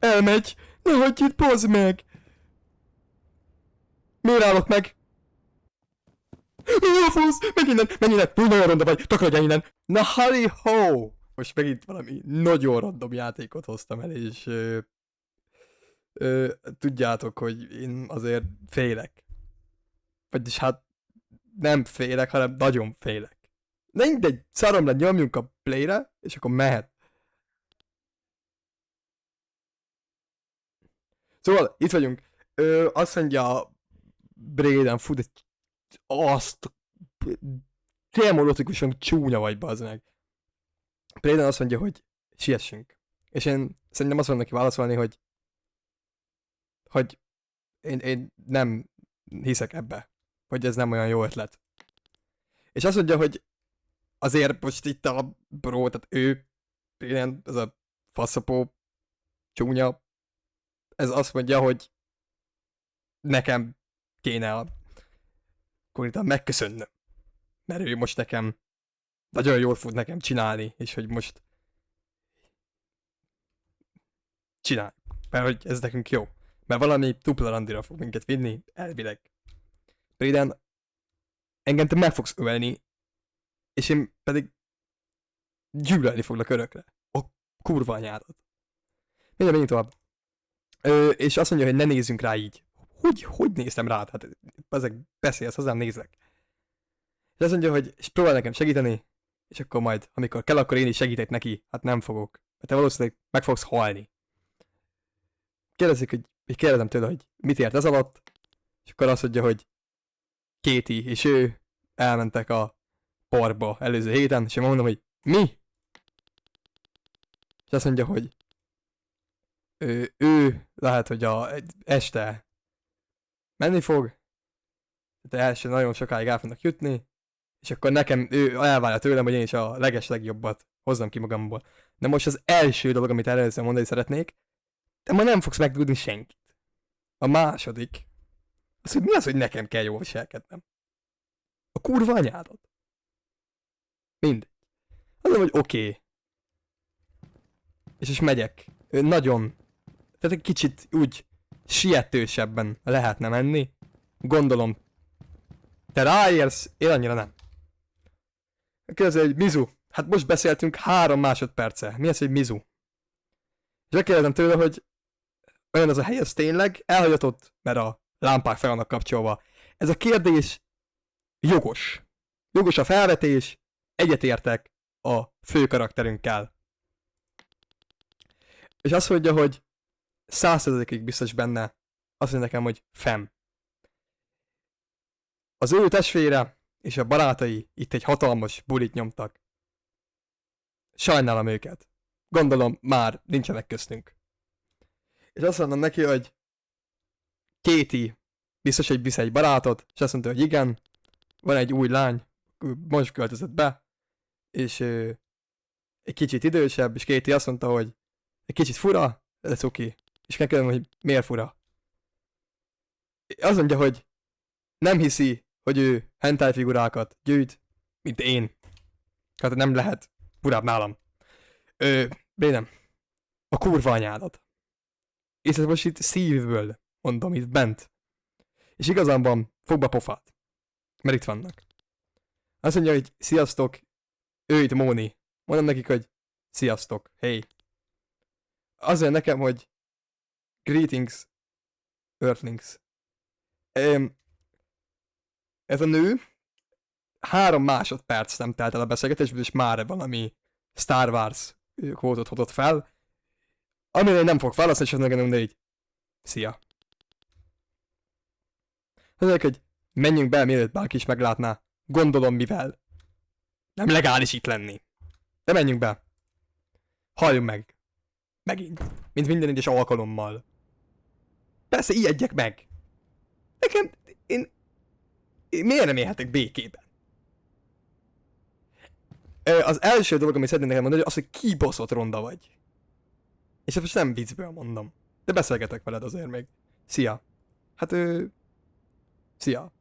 Elmegy! Ne hagyj itt, bazd meg! Miért állok meg? Mi a fasz? Menj innen! Menj innen! Úgy nagyon ronda vagy! Takarodjál innen! Na Harry ho! Most megint valami nagyon random játékot hoztam el, és tudjátok, hogy én azért félek. Vagyis hát nem félek, hanem nagyon félek. De mindegy, szarom le, nyomjunk a playre, és akkor mehet. Szóval, itt vagyunk. Azt mondja Braden, fú, de azt demolotikusan csúnya vagy, bazd meg. Braden azt mondja, hogy siessünk. És én szerintem azt mondom neki válaszolni, hogy én nem hiszek ebbe. Hogy ez nem olyan jó ötlet. És azt mondja, hogy azért most itt a bro, tehát ő, ilyen, ez a faszapó, csúnya, ez azt mondja, hogy nekem kéne konkrétan megköszönnöm. Mert ő most nekem nagyon jól fog nekem csinálni, és hogy most csinálj. Mert hogy ez nekünk jó. Mert valami dupla randira fog minket vinni, elvileg. Braden, engem te meg fogsz ölni, és én pedig gyűlölni foglak örökre. A kurva anyádat. Menjünk tovább. És azt mondja, hogy ne nézzünk rá így. Hogy néztem rád? Hát ezek beszélsz, hozzám nézlek. És azt mondja, hogy és próbál nekem segíteni, és akkor majd, amikor kell, akkor én is segítek neki. Hát nem fogok. Mert te valószínűleg meg fogsz halni. Kérdezik, hogy kérdezem tőle, hogy mit ért ez alatt, és akkor azt mondja, hogy Katie és ő elmentek a parkba előző héten, és én mondom, hogy mi? És azt mondja, hogy ő lehet, hogy este menni fog, de első nagyon sokáig el fognak jutni, és akkor nekem ő elvárja tőlem, hogy én is a legeslegjobbat hozzam ki magamból. De most az első dolog, amit először mondani szeretnék, te ma nem fogsz megtudni senkit. A második, az, hogy mi az, hogy nekem kell jól viselkednem? A kurva anyádat. Mindegy. Azt mondom, hogy oké. És megyek. Nagyon. Tehát egy kicsit úgy sietősebben lehetne menni. Gondolom. Te ráérsz, én annyira nem. Kérdezi, hogy Mizu. Hát most beszéltünk 3 másodperce. Mi az, hogy Mizu? És megkérdezem tőle, hogy olyan az a hely, az tényleg elhagyatott, mert a lámpák fel vannak kapcsolva. Ez a kérdés jogos. Jogos a felvetés, egyetértek a fő karakterünkkel. És azt mondja, hogy 100%-ig biztos benne, azt mondja nekem, hogy fem. Az ő testvére és a barátai itt egy hatalmas bulit nyomtak. Sajnálom őket. Gondolom már nincsenek köztünk. És azt mondom neki, hogy Katie biztos, hogy visz egy barátot, és azt mondta, hogy igen, van egy új lány, most költözött be, és egy kicsit idősebb, és Katie azt mondta, hogy egy kicsit fura, de cuki. És megkérdezem, hogy miért fura. Azt mondja, hogy nem hiszi, hogy ő hentai figurákat gyűjt, mint én. Hát nem lehet furább nálam. Bénem, a kurva anyádat. És ez most itt szívből mondom, itt bent. És igazánban fogd be pofát. Mert itt vannak. Azt mondja, hogy sziasztok, ő itt Móni. Mondom nekik, hogy sziasztok, hey. Azért nekem, hogy greetings, earthlings. Ez a nő 3 másodperc nem telt el a beszélgetésből, és már valami Star Wars kvótot hozott fel, amire én nem fog válaszolni, és azt nekem mondani, hogy szia. Azt mondják, hogy menjünk be, mielőtt bárki is meglátná. Gondolom mivel. Nem legális itt lenni. De menjünk be. Halljunk meg. Megint. Mint minden egyes alkalommal. Persze, ijedjek meg. Nekem... Én miért nem élhetek békében? Az első dolog, amit szeretném nekem mondani, az, hogy kibaszott ronda vagy. És ezt most nem viccből mondom. De beszélgetek veled azért még. Szia. Hát szia.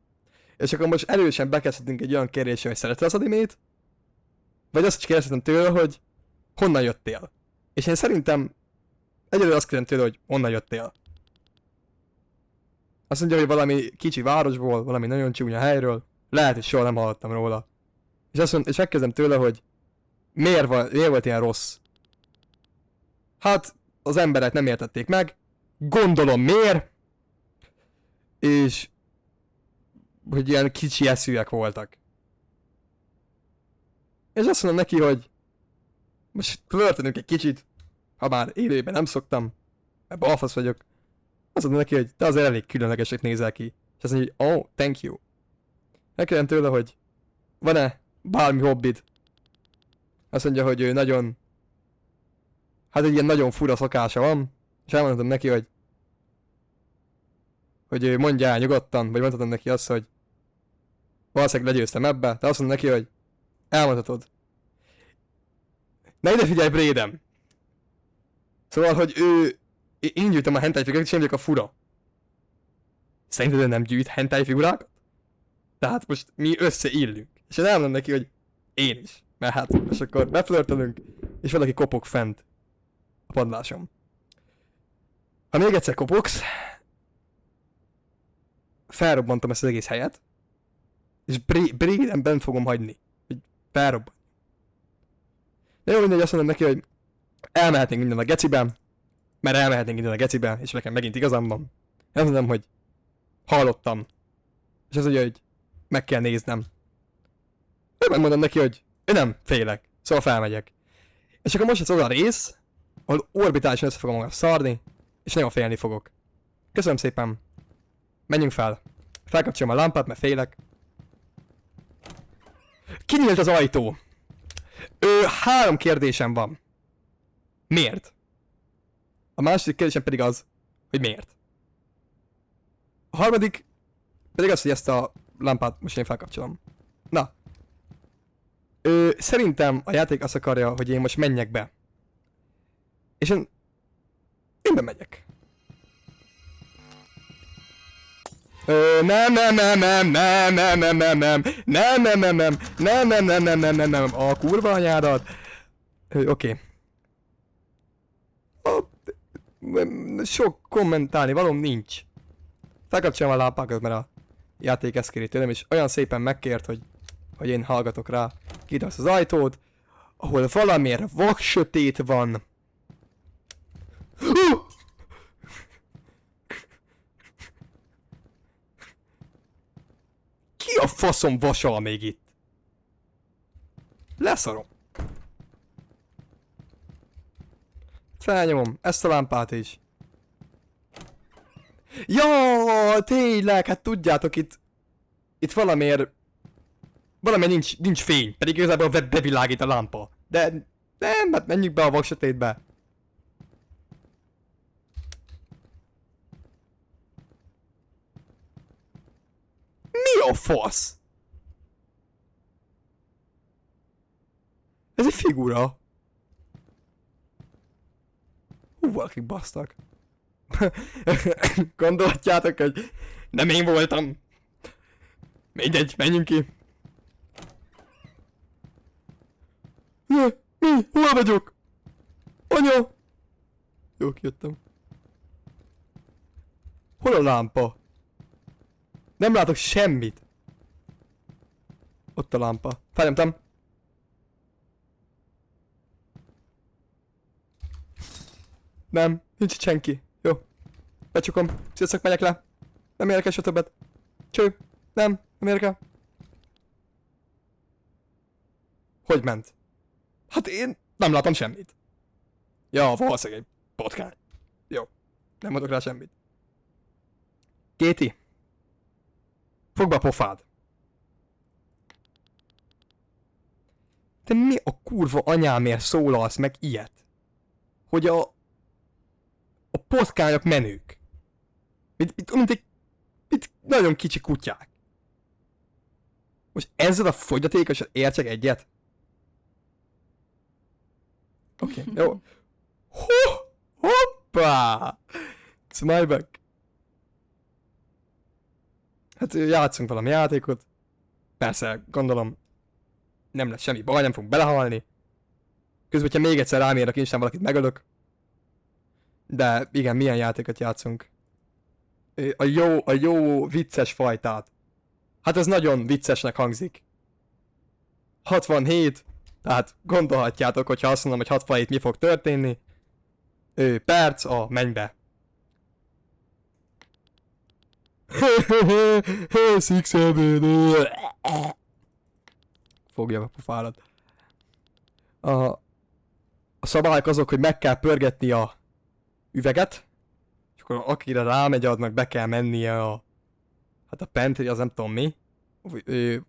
És akkor most erősen bekezdhetünk egy olyan kérdésre, hogy szereted az animét? Vagy azt is kérdezhetem tőle, hogy honnan jöttél? És én szerintem Egyelőre azt kérdem tőle, hogy honnan jöttél. Azt mondja, hogy valami kicsi városból, valami nagyon csúnya helyről. Lehet, hogy soha nem hallottam róla. És megkérdezem tőle, hogy miért volt ilyen rossz. Hát, az emberek nem értették meg. Gondolom miért. És hogy ilyen kicsi eszűek voltak. És azt mondom neki, hogy most flörtönünk egy kicsit, ha már élőben nem szoktam, mert balfasz vagyok. Azt mondom neki, hogy te azért elég különlegesek nézel ki. És azt mondja, hogy oh, thank you. Megkérdem tőle, hogy van-e bármi hobbid. Azt mondja, hogy ő nagyon... Hát egy ilyen nagyon fura szokása van. És elmondhatom neki, hogy ő mondja el nyugodtan, vagy mondhatom neki azt, hogy valószínűleg legyőztem ebbe, de azt mondom neki, hogy elmondhatod. Na ide figyelj, Brédem! Szóval, hogy én gyűjtöm a hentai figurákat, és én vagyok a fura. Szerinted ő nem gyűjt hentai figurákat? Tehát most mi összeillünk. És én elmondom neki, hogy én is. Mert hát, és akkor beflörtölünk, és valaki kopog fent a padlásom. Ha még egyszer kopogsz, felrobbantom ezt az egész helyet, és Bréden bent fogom hagyni, hogy felrobban. De jó, mindegy, azt mondom neki, hogy elmehetnénk minden a geciben, mert elmehetnénk minden a geciben, és nekem megint igazam van. Azt mondom, hogy hallottam. És az ugye, hogy meg kell néznem. Én megmondom neki, hogy én nem félek, szóval felmegyek. És akkor most ez az a rész, ahol orbitálisan össze fogom magam szarni, és nagyon félni fogok. Köszönöm szépen. Menjünk fel. Felkapcsolom a lámpát, mert félek. Kinyílt az ajtó. 3 kérdésem van. Miért? A második kérdésem pedig az, hogy miért. A harmadik pedig az, hogy ezt a lámpát most én felkapcsolom. Na. Szerintem a játék azt akarja, hogy én most menjek be. És én bemegyek. Nem, a kurva anyádat. Oké. Sok kommentálni valóm nincs. Felkapcsolom a lámpákat, mert a játék ezt kéri tőlem, és olyan szépen megkért, hogy én hallgatok rá. Kitarsz az ajtót, ahol valamiért vaksötét van. Ki a faszom vasal még itt? Leszarom. Felnyomom ezt a lámpát is. Ja, tényleg, hát tudjátok, itt valamiért nincs fény, pedig igazából bevilágít a lámpa. De nem, hát menjünk be a vaksötétbe. Mi a fasz? Ez egy figura. Valakik basztak. Gondolhatjátok, hogy nem én voltam. Mindegy, menjünk ki. Mi? Hol vagyok? Anya! Jó, kijöttem. Hol a lámpa? Nem látok semmit. Ott a lámpa. Felnyomtam. Nem, nincs itt senki. Jó. Becsukom. Sziasztok, megyek le. Nem érdekel se többet. Cső. Nem érdekel. Hogy ment? Hát én nem látom semmit. Ja, valószínűleg egy potkány. Jó. Nem mondok rá semmit. Kéti. Fogd be a pofád. Te mi a kurva anyámért szólalsz meg ilyet? Hogy a potkányok menők. Mint nagyon kicsi kutyák. Most ezzel a fogyatékosat értsek egyet? Oké, jó. Hoppá! It's my back. Hát játszunk valami játékot. Persze, gondolom, nem lesz semmi baj, nem fogunk belehalni. Közben, hogyha még egyszer rám érnek, én sem valakit megölök. De igen, milyen játékot játszunk? A jó vicces fajtát. Hát ez nagyon viccesnek hangzik. 67, tehát gondolhatjátok, hogyha azt mondom, hogy 67 mi fog történni. Perc a mennybe. Fogja a pofálat. A szabályok azok, hogy meg kell pörgetni a üveget, és akkor akire rámegy, adnak be kell mennie a... Hát a pentry, az nem tudom mi.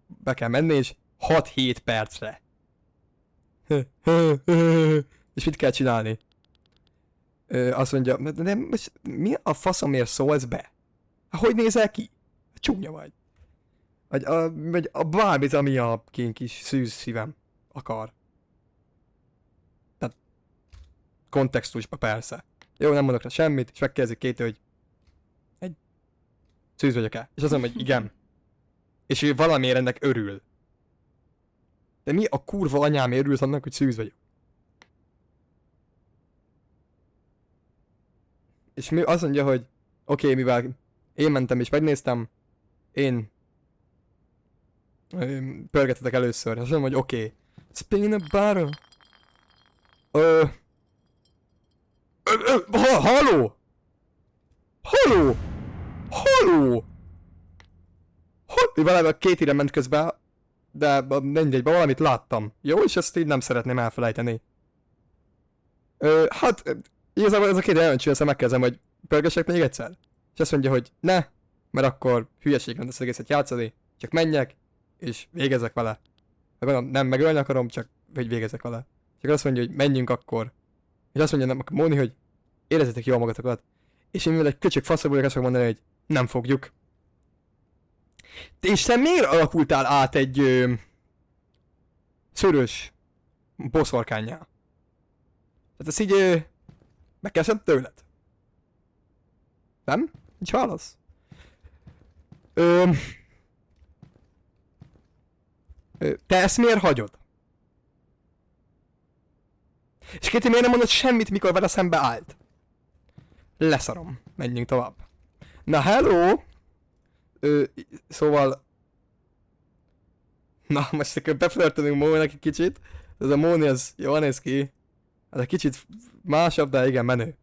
Be kell menni, és 6-7 percre. És mit kell csinálni? Azt mondja, de mi a faszomért szólsz be? Hogy nézel ki? Csúnya vagy. Vagy a bármit, ami a kis szűz szívem akar. Tehát kontextusba persze. Jó, nem mondok rá semmit, és megkérdezik kétől, hogy egy szűz vagyok-e? És azt mondom, hogy igen. És ő valamiért ennek örül. De mi a kurva anyámért örülsz annak, hogy szűz vagyok? És mi azt mondja, hogy oké, mivel én mentem és megnéztem, én pörgetetek először. És azt mondom, hogy oké. Spin a bottle. Halló! Halló! Halló! Valami két ide ment közben, de mindegy, valamit láttam. Jó, és ezt így nem szeretném elfelejteni. Hát, igazából ez a két olyan csinálsz, megkezdem, hogy pörgessek még egyszer. És azt mondja, hogy ne, mert akkor hülyeség lenne ezt egészet játszani, csak menjek, és végezek vele. Gondolom, nem megölni akarom, csak hogy végezek vele. Csak azt mondja, hogy menjünk akkor. És azt mondja, nem mondani, hogy érezzétek jól magatokat. És én mivel egy köcsög faszabúr, azt fogom mondani, hogy nem fogjuk. És te miért alakultál át egy szörös boszorkánnyá? Tehát ezt így megkezdem tőled. Nem? Nincs válasz? Te ezt miért hagyod? És Kéti miért nem mondod semmit, mikor vele szembe állt? Leszarom. Menjünk tovább. Na, hello! Szóval... Na, most akkor beflörtölünk Móninak egy kicsit. Ez a Móni, az jól néz ki. Ez egy kicsit másabb, de igen, menő.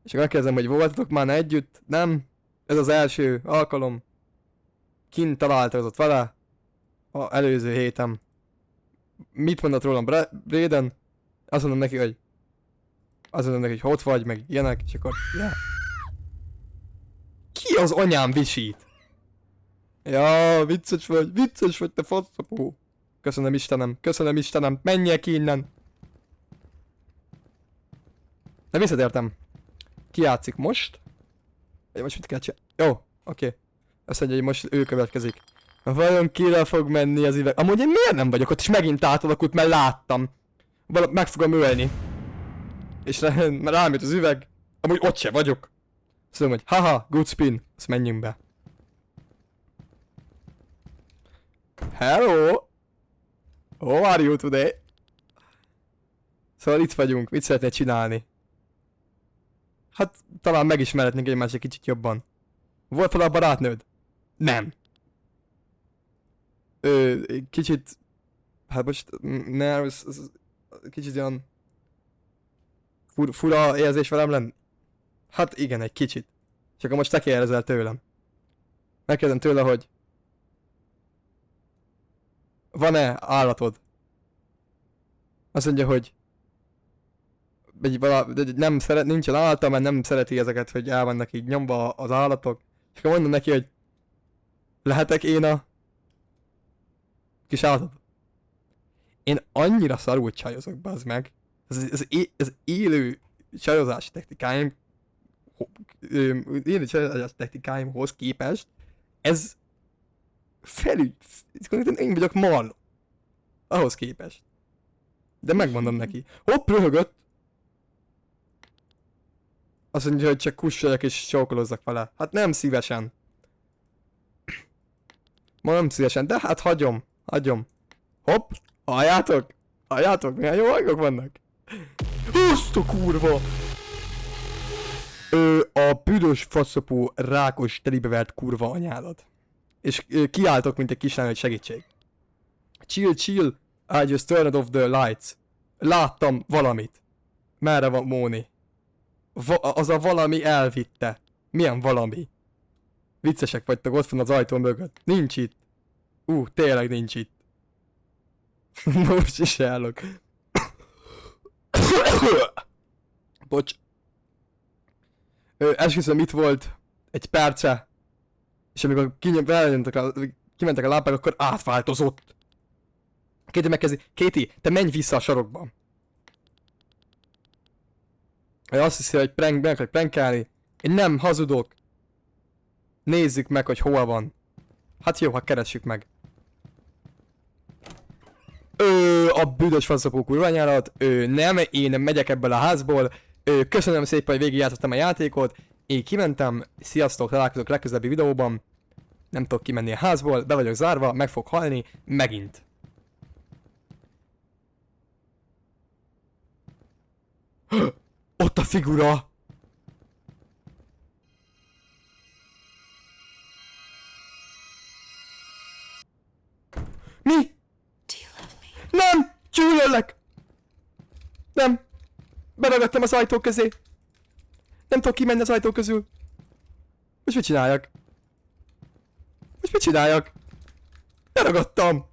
És akkor megkérdezem, hogy voltatok már együtt? Nem? Ez az első alkalom. Kint találkozott vele. A előző héten. Mit mondott rólam Braden? Azt mondom neki, hogy... Azt mondom neki, hogy ott vagy, meg ilyenek, és akkor... Yeah. Ki az anyám visít? Ja, vicces vagy, te faszapó. Köszönöm Istenem, menjek innen. De visszatértem. Ki játszik most? Vagy most mit kell csinálni? Jó, oké. Azt mondja, hogy most ő következik. Vajon kire fog menni az üveg? Amúgy én miért nem vagyok ott, és megint átalakult, mert láttam. Meg fogom ölni. És rám jött az üveg. Amúgy ott se vagyok. Azt mondom, hogy haha, good spin. Azt menjünk be. Hello! How are you today? Szóval itt vagyunk, mit szeretnél csinálni? Hát talán megismerhetnénk egymást egy kicsit jobban. Volt fel a barátnőd? Nem. Kicsit... Hát most... Kicsit olyan... Fura érzés velem lenni? Hát igen, egy kicsit. És akkor most te kérdezel tőlem. Megkérdezem tőle, hogy... Van-e állatod? Azt mondja, hogy... Nem szeret, nincsen állata, mert nem szereti ezeket, hogy el vannak így nyomva az állatok. És akkor mondom neki, hogy... Lehetek én a... kis állatod? Én annyira szarul csajozok, bazd meg. Ez élő csajozási technikáim... élő csajozási technikáimhoz képest... Ez... Én vagyok marló. Ahhoz képest. De megmondom neki. Hopp, röhögött! Azt mondja, hogy csak kussoljak és csókolózzak vele. Hát nem szívesen. Ma nem szívesen, de hát hagyom. Hopp! Halljátok? Milyen jó hangok vannak? Azt a kurva! a büdös faszopó rákos telibevert kurva anyádat. És kiáltok, mint egy kislány, hogy segítség. Chill, chill, I just turned off the lights. Láttam valamit. Merre van Móni? Az a valami elvitte. Milyen valami? Viccesek vagytok, ott van az ajtó mögött. Nincs itt. Tényleg nincs itt. Most is állok. Bocs. Esküszöm, itt volt egy perce. És amikor kimentek a lámpák, akkor átváltozott. Katie megkezdi. Katie, te menj vissza a sarokba. Ő azt hiszi, hogy meg akarok prankelni. Én nem hazudok. Nézzük meg, hogy hol van. Hát jó, ha keressük meg. A büdös faszopó kurványárat. Nem, én megyek ebből a házból. Köszönöm szépen, hogy végigjátszottam a játékot. Én kimentem. Sziasztok, találkozok legközelebbi videóban. Nem tudok kimenni a házból, be vagyok zárva, meg fog halni. Megint. Ott a figura! Mi? Nem! Gyűlöllek! Nem! Beragadtam az ajtó közé! Nem tudok kimenni az ajtó közül! Most mit csináljak? Most mit csináljak? Beragadtam!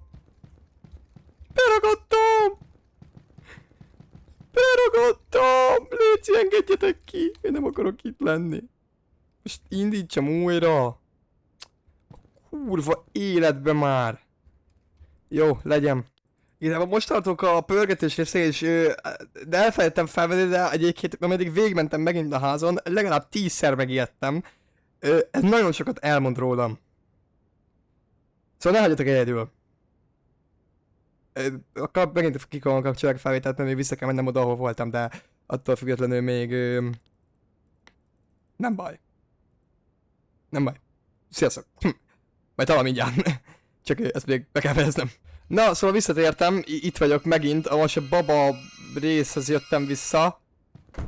Beragadtam! Beragadtam! Léci, engedjetek ki! Én nem akarok itt lenni. Most indítsam újra. Kurva életbe már. Jó, legyen. Igazából most tartok a pörgetés részén, és de elfelejtettem felvenni, de egyébként ameddig végigmentem megint a házon, legalább 10-szer megijedtem. Ez nagyon sokat elmond rólam. Szóval ne hagyjatok egyedül. Akkor megint kikarom kapcsolják a felvételt, mert még vissza kell mennem oda, ahol voltam, de attól függetlenül még... nem baj. Nem baj. Sziasztok. Majd talán mindjárt. Csak ezt még be kell fejeznem. Na, szóval visszatértem, itt vagyok megint, most a baba részhez jöttem vissza.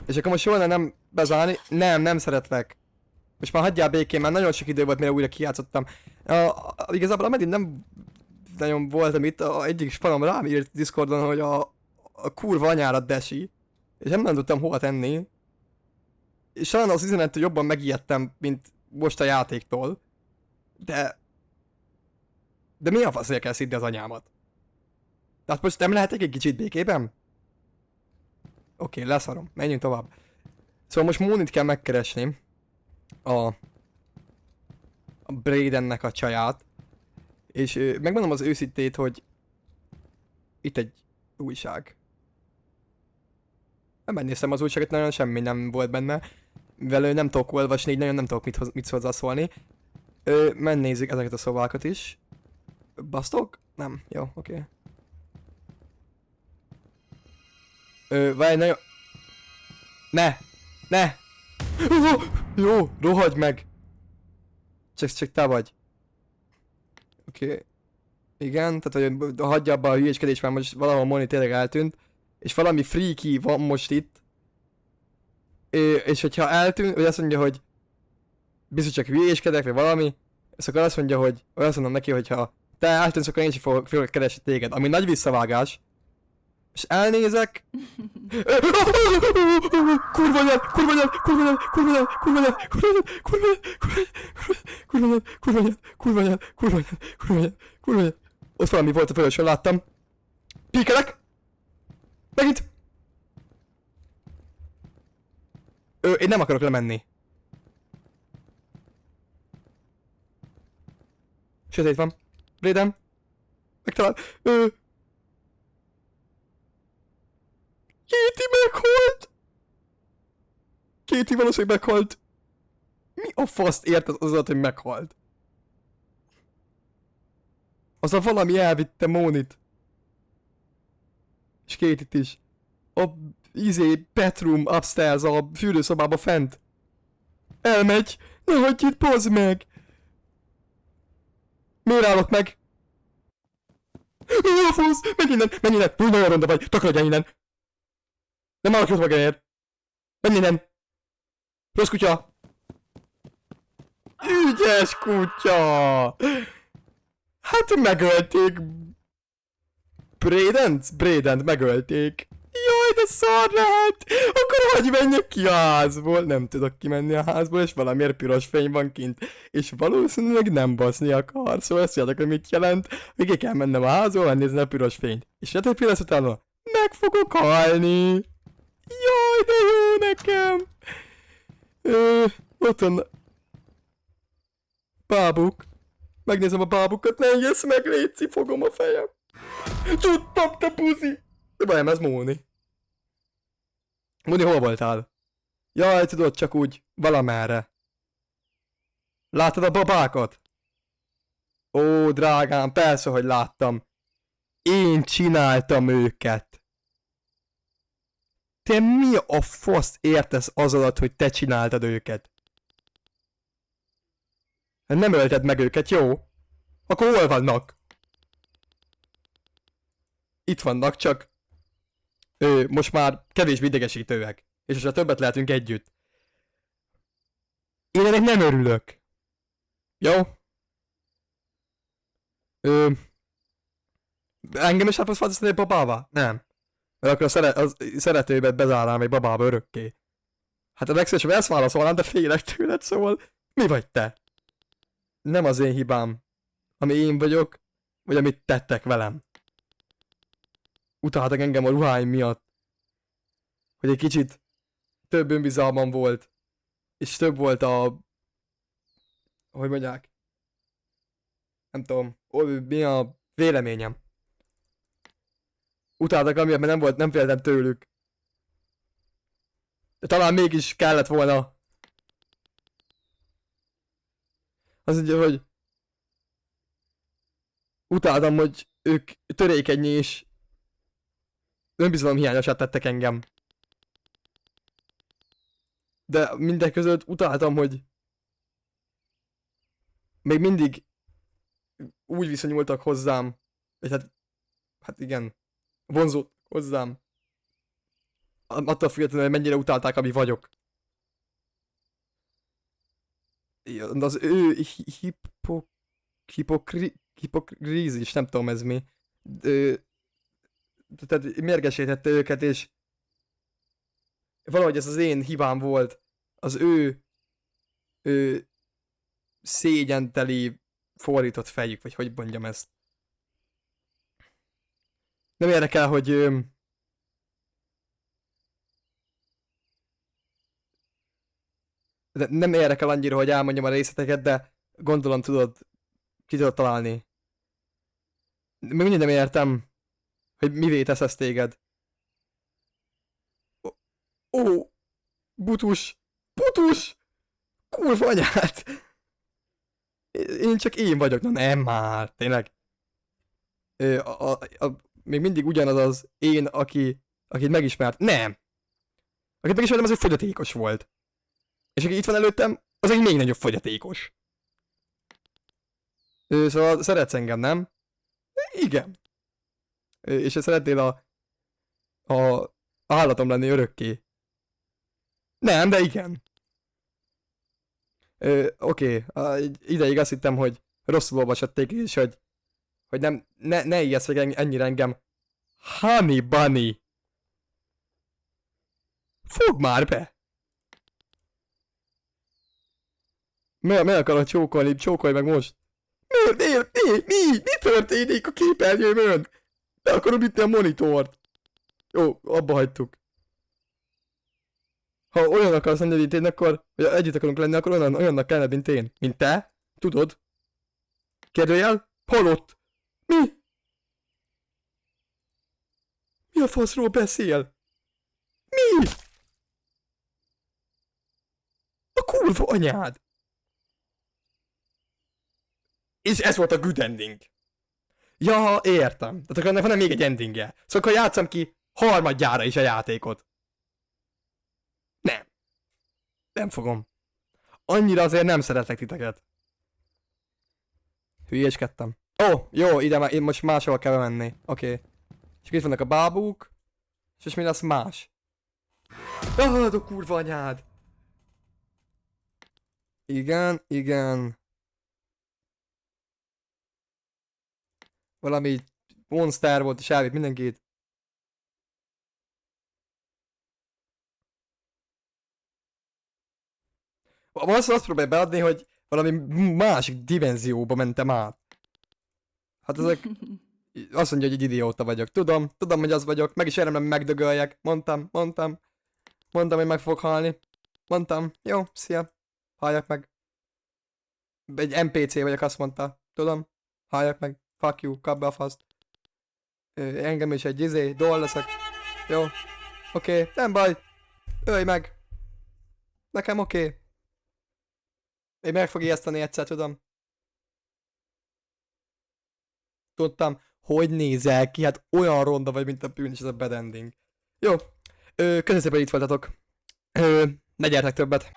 És akkor most jól lenne nem bezárni. Nem szeretlek. Most már hagyjál békén, már nagyon sok idő volt, mire újra kijátszottam. Igazából ameddig nem nagyon voltam itt, egyik spanom rám írt Discordon, hogy a kurva anyára desi. És nem tudtam hova tenni. És talán az üzenettől jobban megijedtem, mint most a játéktól. De mi a faszért kell szidni az anyámat? Tehát most nem lehetek egy kicsit békében? Oké, leszarom. Menjünk tovább. Szóval most Mónit kell megkeresni. A Braydennek a csaját. És megmondom az őszintét, hogy itt egy újság. Nem megnéztem az újságot, nagyon semmi nem volt benne. Mivel nem tudok olvasni, így nagyon nem tudok mit hozzászólni. Megnézzük ezeket a szobákat is. Basztok? Nem. Jó, oké. Várj, nagyon... Ne! Jó, rohagy meg! Csak te vagy. Oké. Igen, tehát hogy hagyja abba a hülyéskedést, mert most valahol Moni tényleg eltűnt. És valami freaky van most itt. És hogyha eltűnt, vagy azt mondja, hogy biztos csak hülyéskedek, vagy valami, és akkor azt mondja, hogy azt mondom neki, hogy ha te eltűnsz, akkor én is fogok keresni téged, ami nagy visszavágás. És elnézek. Kurva nyelv. Ott valami volt a fölösön, láttam. Píkelek. Megint. Én nem akarok lemenni. Sötét van. Brayden. Megtalál. Katie meghalt! Katie valószínűleg meghalt. Mi a faszt ért az alatt, hogy meghalt? Az a valami elvitte Mónit. És Katie-t is. A bedroom upstairs, a fürdőszobába fent. Elmegy. Ne hagyj itt, bazd meg! Miért állok meg? Mi a fasz? Menj innen! Úgy nagyon ronda vagy! Takarodjál innen! Nem állok jót magáért! Menj innen! Rossz kutya! ügyes kutya! Hát megölték... Bradent megölték. Jaj, de szar lehet! Akkor hogy menjek ki a házból? Nem tudok kimenni a házból, és valamiért piros fény van kint. És valószínűleg nem baszni akar. Szóval ezt tudjátok, hogy mit jelent? Még ki kell mennem a házból, megnézni a piros fényt. És hát egy pillanat utána meg fogok halni. Jaj, de jó nekem! Ott van... Bábuk. Megnézem a bábukat, ne ijedsz meg, létszik, fogom a fejem. Tudtam, te puzi! De baj, ez Móni. Móni, hol voltál? Jaj, tudod, csak úgy valamerre. Láttad a babákat? Ó, drágám, persze, hogy láttam. Én csináltam őket. Te mi a fasz értesz az alatt, hogy te csináltad őket? Nem ölted meg őket, jó? Akkor hol vannak? Itt vannak, csak... most már kevésbé idegesítőek. És most többet lehetünk együtt. Én ennek nem örülök. Jó? Engem is fogsz változtatni egy babává? Nem. Mert akkor a szeretőjébe bezárnám egy babába örökké. Hát a legszívesebben ezt válaszolnám, de félek tőled, szóval... Mi vagy te? Nem az én hibám, ami én vagyok, vagy amit tettek velem. Utáltak engem a ruháim miatt. Hogy egy kicsit több önbizalmam volt. És több volt a... Hogy mondják? Nem tudom. Mi a véleményem. Utáltak amiatt, mert nem féltem tőlük. De talán mégis kellett volna. Az ugye, hogy... Utáltam, hogy ők törékeny és... önbizalom hiányosát tettek engem. De mindek között utáltam, hogy... Még mindig... úgy viszonyultak hozzám. Vagy hát... Hát igen. Vonzódtak hozzám. Attól függetlenül, hogy mennyire utálták, ami vagyok. Az ő hipokrízis, nem tudom ez mi. Tehát mérgesítette őket, és valahogy ez az én hibám volt. Az ő szégyenteli fordított fejük, vagy hogy mondjam ezt. Nem érdekel, hogy de nem érdekel annyira, hogy elmondjam a részleteket, de gondolom ki tudod találni. Még mindig nem értem, hogy mivé tesz ezt téged. Ó, butus! Butus! Kurva anyát! Én csak én vagyok, na nem már, tényleg. Még mindig ugyanaz az én, akit megismert. Nem! Akit megismertem, az egy fogyatékos volt. És aki itt van előttem, az egy még nagyobb fogyatékos. Szóval szeretsz engem, nem? Igen. És szeretnél a állatom lenni örökké. Nem, de igen. Oké. Ideig azt hittem, hogy rosszul olvasatték, és hogy ne ijedsz meg ennyire engem. Honey Bunny! Fogd már be! Meg akarod csókolni? Csókolj meg most! Mi történik a képernyőmön? Be akarom ütni a monitort. Jó, abba hagytuk. Ha olyan akarsz lenni, mint én, akkor... Vagy együtt akarunk lenni, akkor olyannak kellene, mint én. Mint te? Tudod? Kérdőjel? Halott! Mi? Mi a faszról beszél? Mi? A kurva anyád! És ez volt a good ending. Ja, értem. Tehát akkor ennek van még egy endingje. Szóval akkor játszom ki harmadjára is a játékot. Nem. Nem fogom. Annyira azért nem szeretlek titeket. Hülyéskedtem. Ó, jó, ide már, én most máshol kell menni. Oké. És itt vannak a bábúk. És mi lesz más? Ah, a kurva anyád! Igen. valami monster volt, és elvitt mindenkit. Azt próbálj beadni, hogy valami másik dimenzióba mentem át. Hát ezek... Azt mondja, hogy egy idióta vagyok. Tudom, hogy az vagyok. Meg is érdemlem, megdögöljek. Mondtam. Mondtam, hogy meg fog halni. Mondtam. Jó, szia. Halljak meg. Egy NPC vagyok, azt mondta. Tudom. Halljak meg. Fuck you, kap be a faszt. Engem is egy doll leszek. Jó. Oké, nem baj. Ölj meg. Nekem oké. Én meg fog ijeszteni egyszer, tudom. Tudtam, hogy nézel ki, hát olyan ronda vagy, mint a bűn, és ez a bad ending. Jó. Köszönöm szépen, hogy itt voltatok. Ne gyertek többet.